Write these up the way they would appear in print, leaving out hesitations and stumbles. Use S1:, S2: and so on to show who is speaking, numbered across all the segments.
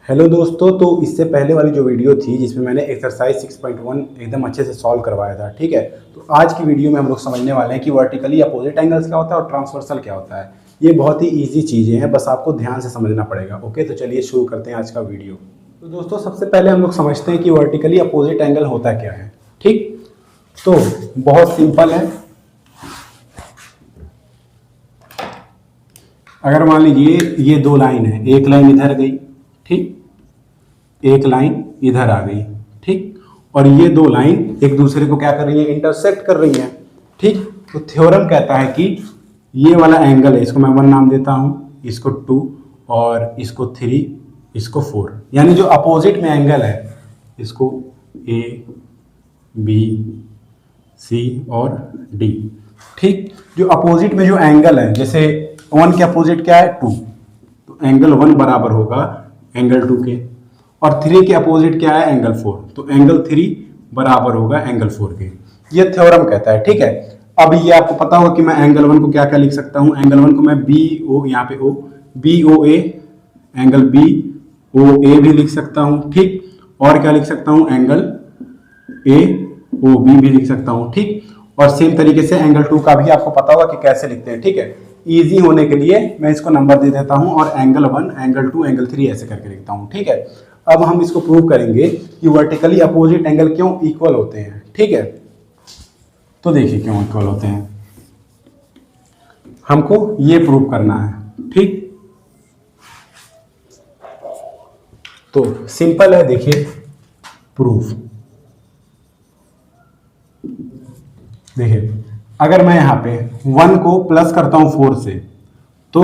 S1: Hello दोस्तों, तो इससे पहले वाली जो वीडियो थी जिसमें मैंने एक्सरसाइज 6.1 एकदम अच्छे से सॉल्व करवाया था, ठीक है। तो आज की वीडियो में हम लोग समझने वाले हैं कि वर्टिकली अपोजिट एंगल्स क्या होता है और ट्रांसवर्सल क्या होता है। ये बहुत ही इजी चीज़ें हैं, बस आपको ध्यान से समझना पड़ेगा। ओके, तो चलिए शुरू करते हैं आज का वीडियो। तो दोस्तों, सबसे पहले हम लोग समझते हैं कि वर्टिकली अपोजिट एंगल होता क्या है। ठीक, तो बहुत सिंपल है। अगर मान लीजिए ये दो लाइन है, एक लाइन इधर गई, ठीक, एक लाइन इधर आ गई, ठीक, और ये दो लाइन एक दूसरे को क्या कर रही है, इंटरसेक्ट कर रही हैं, ठीक। तो थ्योरम कहता है कि ये वाला एंगल है, इसको मैं 1 नाम देता हूँ, इसको 2 और इसको 3, इसको 4, यानी जो अपोजिट में एंगल है इसको ए बी सी और डी, ठीक। जो अपोजिट में जो एंगल है, जैसे 1 के अपोजिट क्या है, 2, तो एंगल 1 बराबर होगा एंगल 2 के, और 3 के अपोजिट क्या है, एंगल 4, तो एंगल 3 बराबर होगा एंगल 4 के। ये थ्योरम कहता है, ठीक है। अब ये आपको पता होगा कि मैं एंगल 1 को क्या क्या लिख सकता हूँ। एंगल 1 को मैं बी ओ, यहाँ पे ओ, बी ओ ए, एंगल बी ओ ए भी लिख सकता हूँ, ठीक। और क्या लिख सकता हूँ, एंगल ए ओ बी भी लिख सकता हूँ, ठीक। और सेम तरीके से एंगल 2 का भी आपको पता होगा कि कैसे लिखते हैं, ठीक है। इजी होने के लिए मैं इसको नंबर दे देता हूँ और एंगल 1, एंगल 2, एंगल 3 ऐसे करके लिखता हूँ, ठीक है। अब हम इसको प्रूव करेंगे कि वर्टिकली अपोजिट एंगल क्यों इक्वल होते हैं, ठीक है। तो देखिए क्यों इक्वल होते हैं, हमको ये प्रूव करना है, ठीक। तो सिंपल है, देखिए प्रूफ। देखिए, अगर मैं यहाँ पे 1 को प्लस करता हूँ 4 से, तो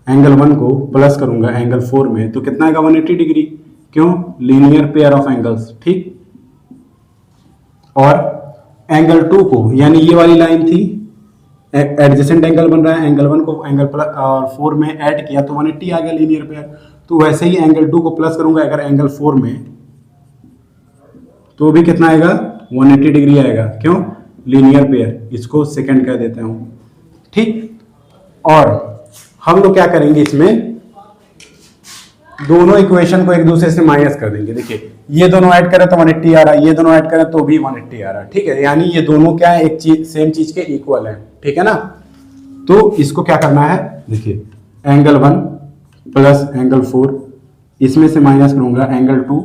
S1: एंगल 1 को प्लस करूंगा एंगल 4 में, तो कितना आएगा, 180 डिग्री। क्यों, लीनियर पेयर ऑफ एंगल्स, ठीक। और एंगल 2 को, यानी ये वाली लाइन थी, एडजेसेंट एंगल बन रहा है, एंगल 1 को एंगल प्लस और 4 में ऐड किया तो 180 आ गया लीनियर पेयर। तो वैसे ही एंगल 2 को प्लस करूंगा अगर एंगल 4 में, तो भी कितना आएगा, 180 डिग्री आएगा। क्यों, लीनियर पेयर, इसको सेकंड कह देते हूं, ठीक। और हम लोग क्या करेंगे, इसमें दोनों इक्वेशन को एक दूसरे से माइनस कर देंगे। देखिए, ये दोनों ऐड करें तो 180 आ रहा है, ये दोनों ऐड करें तो भी 180 आ रहा है, ठीक है। यानी ये दोनों क्या है, एक चीज, सेम चीज के इक्वल है, ठीक है ना। तो इसको क्या करना है, देखिए एंगल 1 प्लस एंगल 4, इसमें से माइनस करूंगा एंगल 2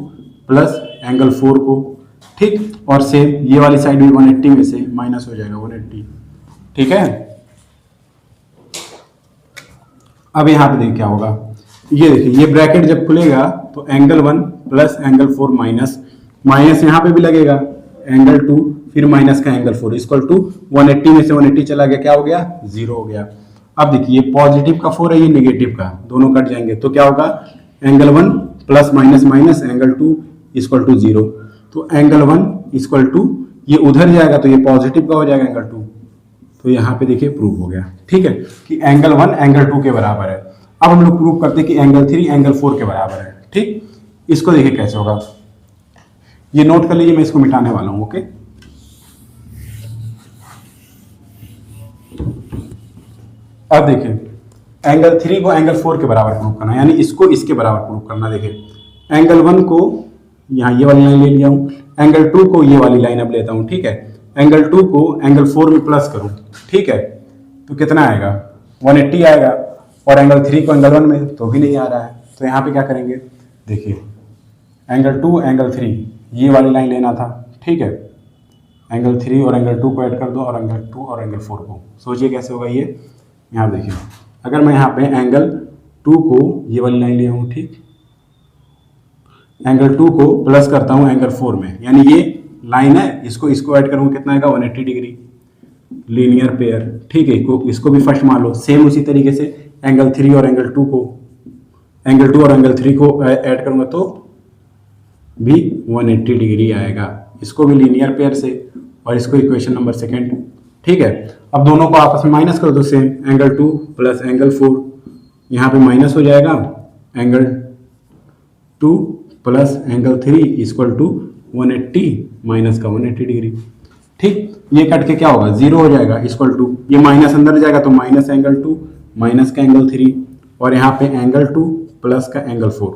S1: प्लस एंगल 4 को, ठीक। और सेम ये वाली साइड भी 180 में से माइनस हो जाएगा 180, ठीक है। अब यहां पे देखिए क्या होगा, ये देखिए ये ब्रैकेट जब खुलेगा तो angle 1 plus angle 4 minus, minus यहाँ पे भी लगेगा एंगल 2, फिर माइनस का एंगल 4 इक्वल टू 180 में से 180 चला गया, क्या हो गया, 0 हो गया। अब देखिए ये पॉजिटिव का 4 है, ये निगेटिव का, दोनों कट जाएंगे तो क्या होगा, angle 1 plus minus minus angle 2 equal to 0। तो एंगल 1 इक्वल टू, ये उधर जाएगा तो ये पॉजिटिव का हो जाएगा एंगल 2। तो यहाँ पे देखिए प्रूव हो गया, ठीक है, कि एंगल 1 एंगल 2 के बराबर है। अब हम लोग प्रूव करते हैं कि एंगल 3 एंगल 4 के बराबर है, ठीक। इसको देखिए कैसे होगा, ये नोट कर लीजिए, मैं इसको मिटाने वाला हूं, ओके। अब देखिए एंगल 3 को एंगल 4 के बराबर प्रूव करना, यानी इसको इसके बराबर प्रूव करना। देखिए एंगल 1 को यहाँ ये वाली लाइन ले लिया हूं, एंगल 2 को ये वाली लाइन अब लेता हूं, ठीक है। एंगल 2 को एंगल 4 में प्लस करूं, ठीक है, तो कितना आएगा, 180 आएगा। और एंगल 3 को एंगल 1 में तो भी नहीं आ रहा है, तो यहाँ पे क्या करेंगे, देखिए एंगल 2 एंगल 3 ये वाली लाइन लेना था, ठीक है। एंगल 3 और एंगल 2 को ऐड कर दो, और एंगल 2 और एंगल 4 को, सोचिए कैसे होगा ये। यहाँ देखिए, अगर मैं यहाँ पे एंगल 2 को ये वाली लाइन ले आऊँ, ठीक, एंगल 2 को प्लस करता हूँ एंगल 4 में, यानी ये लाइन है, इसको ऐड करूँगा कितना आएगा, 180 डिग्री, लीनियर पेयर, ठीक है। इसको भी फर्स्ट मान लो। सेम उसी तरीके से एंगल 3 और एंगल 2 को, एंगल 2 और एंगल 3 को ऐड करूंगा तो भी 180 डिग्री आएगा, इसको भी लीनियर पेयर से, और इसको इक्वेशन नंबर सेकंड, ठीक है। अब दोनों को आपस में माइनस कर दो, सेम एंगल 2 प्लस एंगल 4, यहाँ पे माइनस हो जाएगा, angle 2 plus angle 3 equal to 180 minus का 180 डिग्री, ठीक। ये कट के क्या होगा, 0 हो जाएगा, इक्वल टू, ये माइनस अंदर जाएगा तो माइनस एंगल 2 माइनस का एंगल 3, और यहाँ पे एंगल 2 प्लस का एंगल 4,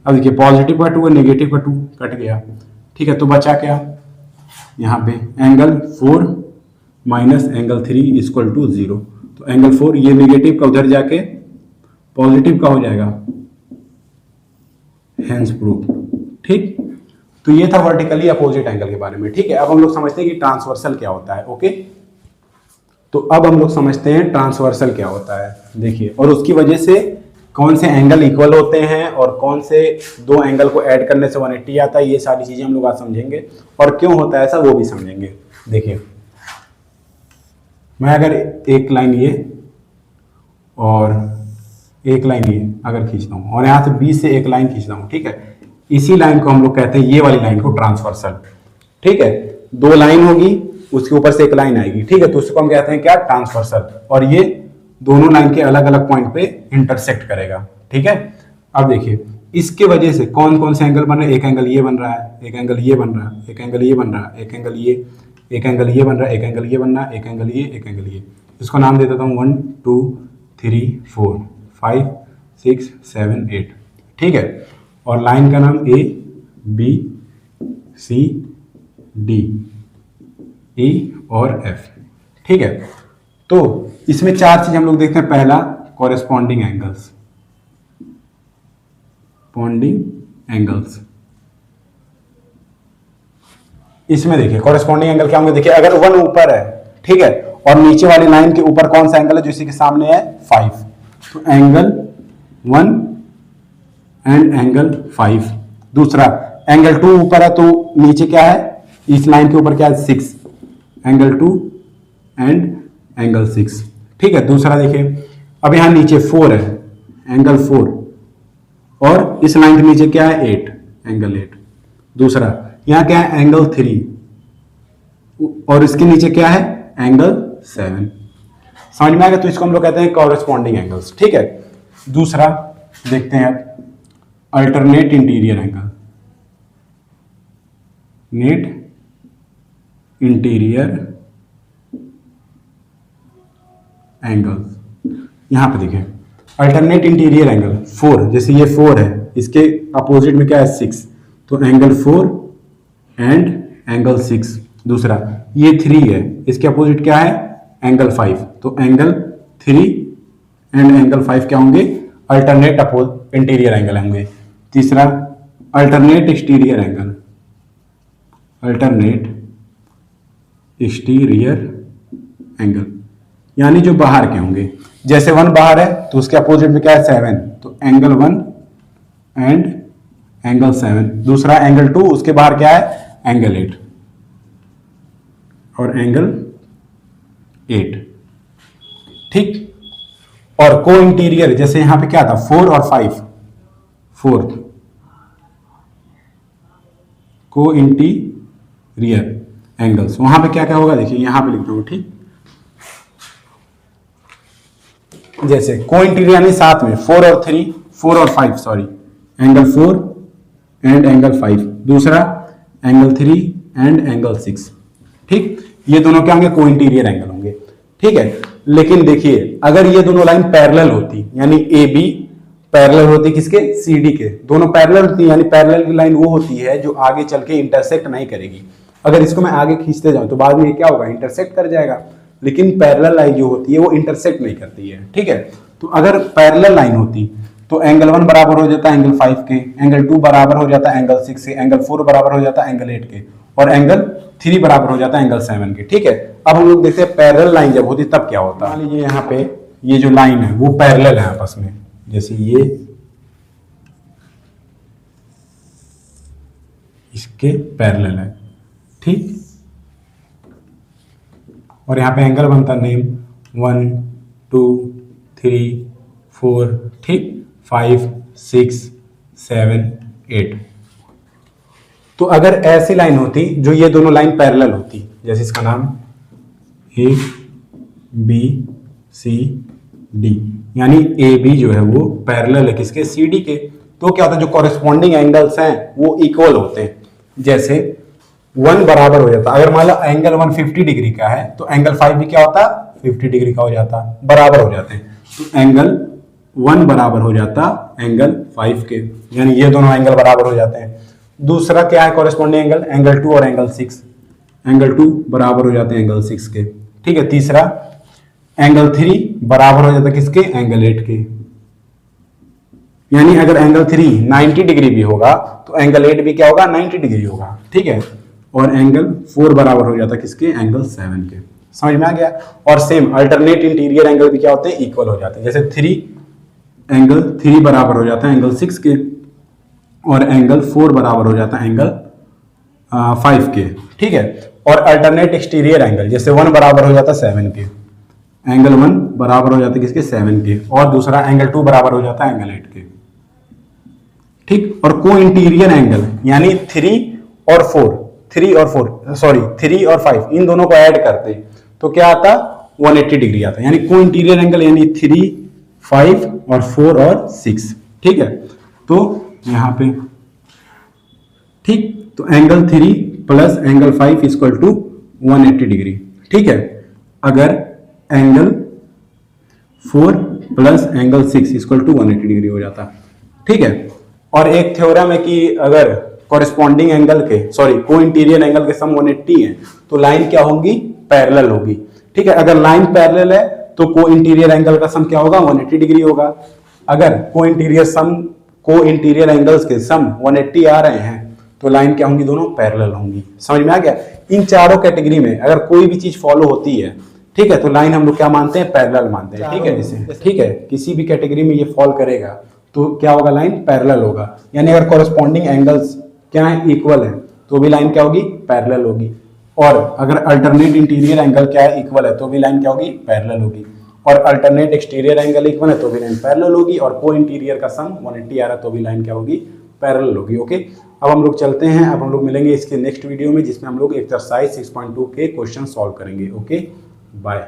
S1: अब देखिए पॉजिटिव का 2 और नेगेटिव का 2 कट गया, ठीक है। तो बचा क्या यहाँ पे angle 4 minus angle 3 equal to 0। तो एंगल 4 ये नेगेटिव का उधर जाके पॉजिटिव का हो जाएगा, हेंस प्रूफ, ठीक। तो ये था वर्टिकली अपोजिट एंगल के बारे में, ठीक है। अब हम लोग समझते हैं कि ट्रांसवर्सल क्या होता है, ओके। तो अब हम लोग समझते हैं ट्रांसवर्सल क्या होता है, देखिए, और उसकी वजह से कौन से एंगल इक्वल होते हैं और कौन से दो एंगल को ऐड करने से 180 आता है, ये सारी चीजें हम लोग आज समझेंगे, और क्यों होता है ऐसा वो भी समझेंगे। देखिए, मैं अगर एक लाइन ये और एक लाइन ये अगर खींचता हूँ और यहाँ से बीच से एक लाइन खींचता हूँ, ठीक है, इसी लाइन को हम लोग कहते हैं, ये वाली लाइन को ट्रांसवर्सल, ठीक है। दो लाइन होगी, उसके ऊपर से एक लाइन आएगी, ठीक है, तो उसको हम कहते हैं क्या, ट्रांसवर्सल, और ये दोनों लाइन के अलग अलग पॉइंट पे इंटरसेक्ट करेगा, ठीक है। अब देखिए, इसके वजह से कौन कौन से एंगल बन रहे हैं, एक एंगल ये बन रहा है, एक एंगल ये बन रहा है, एक एंगल ये बन रहा है, एक एंगल ये, एक एंगल ये बन रहा है, एक एंगल ये बन रहा है, एक एंगल ये, एक एंगल ये। इसको नाम दे देता हूँ 1 2 3 4 5 6 7 8, ठीक है। और लाइन का नाम A B C D E और F, ठीक है। तो इसमें चार चीज हम लोग देखते हैं। पहला, कॉरेस्पॉन्डिंग एंगल्स, इसमें देखिए कॉरेस्पॉन्डिंग एंगल क्या होंगे, देखिए अगर 1 ऊपर है, ठीक है, और नीचे वाली लाइन के ऊपर कौन सा एंगल है जो इसी के सामने है, 5, तो एंगल 1 एंड एंगल 5। दूसरा, एंगल 2 ऊपर है तो नीचे क्या है, इस लाइन के ऊपर क्या है, 6, एंगल 2 एंड एंगल 6, ठीक है। दूसरा देखिए, अब यहां नीचे 4 है, एंगल 4, और इस लाइन के नीचे क्या है, 8, एंगल 8। दूसरा, यहां क्या है, एंगल 3, और इसके नीचे क्या है, एंगल 7। समझ में आएगा, तो इसको हम लोग कहते हैं कॉरेस्पॉन्डिंग एंगल्स, ठीक है। दूसरा देखते हैं alternate interior angle, net interior angle. यहां पे देखिए, अल्टरनेट इंटीरियर एंगल 4, जैसे ये 4 है, इसके अपोजिट में क्या है, 6, तो एंगल 4 एंड एंगल 6। दूसरा, ये 3 है, इसके अपोजिट क्या है, एंगल 5, तो एंगल 3 एंड एंगल 5 क्या होंगे, अल्टरनेट इंटीरियर एंगल होंगे। तीसरा, alternate exterior angle, alternate exterior angle, यानी जो बाहर के होंगे। जैसे 1 बाहर है तो उसके अपोजिट में क्या है, 7, तो एंगल 1 एंड एंगल 7। दूसरा, एंगल 2, उसके बाहर क्या है, एंगल 8 और एंगल 8, ठीक। और को इंटीरियर, जैसे यहां पे क्या था, 4 और 5, फोर्थ, को इंटीरियर एंगल्स, वहां पे क्या क्या होगा, देखिए यहां पे लिख दो, ठीक। जैसे को इंटीरियर यानी साथ में 4 और 5 सॉरी, एंगल 4 एंड एंगल 5। दूसरा, एंगल 3 एंड एंगल 6, ठीक। ये दोनों क्या होंगे, को इंटीरियर एंगल होंगे, ठीक है। लेकिन देखिए, अगर ये दोनों लाइन पैरेलल होती, यानी ए बी पैरेलल होती किसके, सी डी के, दोनों पैरेलल होती, यानी पैरेलल की लाइन वो होती है जो आगे चल के इंटरसेक्ट नहीं करेगी। अगर इसको मैं आगे खींचते जाऊं तो बाद में ये क्या होगा, इंटरसेक्ट कर जाएगा, लेकिन पैरेलल लाइन जो होती है वो इंटरसेक्ट नहीं करती है, ठीक है। तो अगर पैरेलल लाइन होती तो एंगल 1 बराबर हो जाता एंगल 5 के, एंगल 2 बराबर हो जाता एंगल 6 के, एंगल 4 बराबर हो जाता एंगल 8 के, और एंगल 3 बराबर हो जाता एंगल 7 के, ठीक है। अब हम लोग देखते हैं पैरेलल लाइन जब होती तब क्या होता है। मान लीजिए यहाँ पे ये जो लाइन है वो पैरेलल है आपस में, जैसे ये इसके पैरेलल है, ठीक। और यहाँ पे एंगल बनता नेम 1 2 3 4, ठीक, 5 6 7 8। तो अगर ऐसी लाइन होती जो ये दोनों लाइन पैरेलल होती, जैसे इसका नाम ए बी सी डी, यानी ए बी जो है वो पैरेलल है किसके, सी डी के, तो क्या होता है, जो कॉरेस्पॉन्डिंग एंगल्स हैं वो इक्वल होते हैं। जैसे 1 बराबर हो जाता, अगर मान लो एंगल 1 50 डिग्री का है तो एंगल 5 भी क्या होता, 50 डिग्री का हो जाता, बराबर हो जाते हैं। तो एंगल 1 बराबर हो जाता एंगल 5 के, यानी ये दोनों एंगल बराबर हो जाते हैं। दूसरा क्या है कॉरेस्पॉन्डिंग एंगल, एंगल 2 और एंगल 6, एंगल 2 बराबर हो जाते हैं एंगल 6 के, ठीक है। तीसरा एंगल 3 बराबर हो जाता है किसके, एंगल 8 के, यानी अगर एंगल 3 90 डिग्री भी होगा तो एंगल 8 भी क्या होगा, 90 डिग्री होगा, ठीक है। और एंगल 4 बराबर हो जाता है किसके, एंगल 7 के। समझ में आ गया। और सेम अल्टरनेट इंटीरियर एंगल भी क्या होते हैं, इक्वल हो जाते हैं। जैसे एंगल 3 बराबर हो जाता है एंगल 6 के, और एंगल 4 बराबर हो जाता है एंगल 5 के, ठीक है। और अल्टरनेट एक्सटीरियर एंगल जैसे 1 बराबर हो जाता है 7 के, एंगल 1 बराबर हो जाता है किसके, 7 के, और दूसरा एंगल 2 बराबर हो जाता है एंगल 8 के, ठीक। और को इंटीरियर एंगल यानी 3 और 5 इन दोनों को ऐड करते तो क्या आता, 180 डिग्री आता, यानी को इंटीरियर एंगल यानी 3, 5 और 4 और 6, ठीक है। तो यहां पे ठीक, तो angle 3 plus angle 5 equal to 180 degree, ठीक है। अगर angle 4 plus angle 6 equal to 180 degree हो जाता, ठीक है। और एक थ्योरम है कि अगर कॉरेस्पॉन्डिंग एंगल के को इंटीरियर एंगल के सम 180 है तो लाइन क्या होगी, पैरेलल होगी, ठीक है। अगर लाइन पैरेलल है तो को इंटीरियर एंगल का सम क्या होगा, 180 डिग्री होगा। अगर को इंटीरियर एंगल्स के सम 180 आ रहे हैं तो लाइन क्या होंगी, दोनों पैरेलल होंगी। समझ में आ गया। इन चारों कैटेगरी में अगर कोई भी चीज फॉलो होती है, ठीक है, तो लाइन हम लोग क्या मानते हैं, पैरेलल मानते हैं, ठीक है। जैसे ठीक है, किसी भी कैटेगरी में ये फॉल करेगा तो क्या होगा, लाइन पैरेलल होगा। यानी अगर कॉरेस्पॉन्डिंग एंगल्स क्या है, इक्वल है, तो भी लाइन क्या होगी, पैरेलल होगी। और अगर अल्टरनेट इंटीरियर एंगल क्या है, इक्वल है, तो भी लाइन क्या होगी, पैरेलल होगी। और अल्टरनेट एक्सटीरियर एंगल इक्वल है तो भी लाइन पैरेलल होगी। और को इंटीरियर का सम 180 आ रहा है तो भी लाइन क्या होगी, पैरेलल होगी। ओके, अब हम लोग चलते हैं, अब हम लोग मिलेंगे इसके नेक्स्ट वीडियो में जिसमें हम लोग एक्सरसाइज 6.2 के क्वेश्चन सॉल्व करेंगे। Okay, bye.